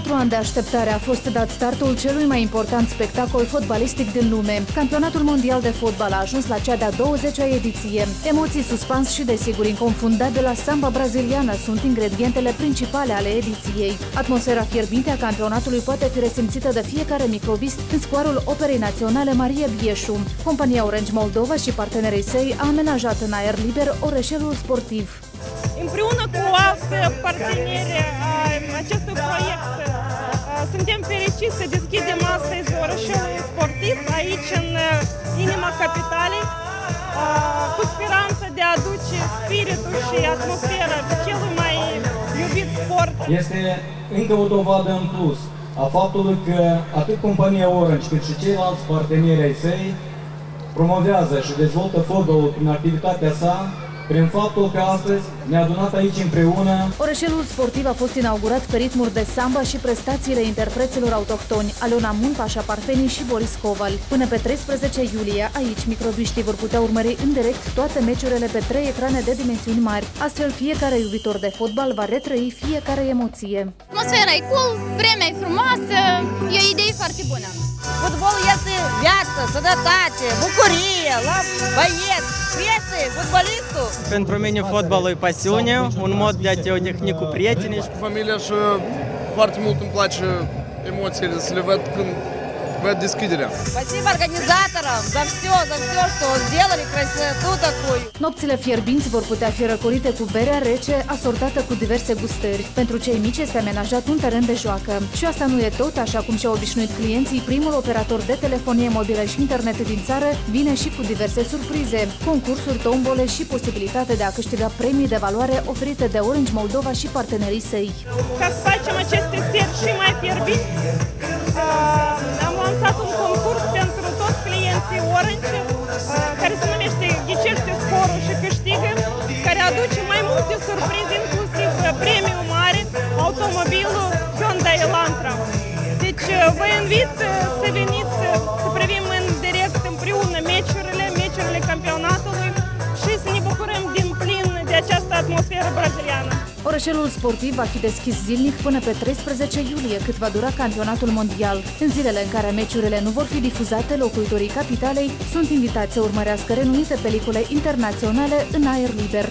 4 ani de așteptare a fost dat startul celui mai important spectacol fotbalistic din lume. Campionatul mondial de fotbal a ajuns la cea de-a 20-a ediție. Emoții, suspans și, desigur, inconfundabilă samba braziliană sunt ingredientele principale ale ediției. Atmosfera fierbinte a campionatului poate fi resimțită de fiecare microbist în scoarul Operei Naționale Marie Bieșu. Compania Orange Moldova și partenerii săi a amenajat în aer liber orășelul sportiv. Împreună cu alți parteneri acestui proiect suntem fericiți să deschidem astăzi orășelul sportiv aici în inima capitalei, cu speranța de a aduce spiritul și atmosfera celui mai iubit sport. Este încă o dovadă în plus a faptului că atât compania Orange cât și ceilalți parteneri ai săi promovează și dezvoltă fotbalul prin activitatea sa, prin faptul că astăzi ne-a adunat aici împreună. Orășelul sportiv a fost inaugurat pe ritmuri de samba și prestațiile interpreților autohtoni, Alona Mun, Pașa Parfeni și Boris Coval. Până pe 13 iulie, aici microbiștii vor putea urmări în direct toate meciurile pe 3 ecrane de dimensiuni mari. Astfel, fiecare iubitor de fotbal va retrăi fiecare emoție. Atmosfera e cool, vremea e frumoasă, e o idee foarte bună. Fotbalul este viață, sănătate, bucurie, la băieți, vieții, fotbalistul. Pentru mine fotbalul e pasiune, un mod de a te odihni cu prietenii. Cu familia și foarte mult îmi place emoțiile să le văd când văd deschiderea. Спасибо организаторам за все, что сделали красоту такую. Nopțile fierbinți vor putea fi răcorite cu berea rece asortată cu diverse gustări. Pentru cei mici este amenajat un teren de joacă. Și asta nu e tot, așa cum și-au obișnuit clienții, primul operator de telefonie mobilă și internet din țară vine și cu diverse surprize, concursuri, tombole și posibilitatea de a câștiga premii de valoare oferite de Orange Moldova și partenerii săi. Ca să facem aceste seri și mai fierbinți, am lansat un concurs pentru toți clienții Orange, care se numește Ghicește scorul și câștigă, care aduce mai multe surprize, inclusiv premiul mare, automobilul Hyundai Elantra. Deci vă invit să veniți să privim în direct împreună meciurile campionatului și să ne bucurăm din plin de această atmosferă braziliană. Orășelul sportiv va fi deschis zilnic până pe 13 iulie, cât va dura campionatul mondial. În zilele în care meciurile nu vor fi difuzate, locuitorii capitalei sunt invitați să urmărească renumite pelicule internaționale în aer liber.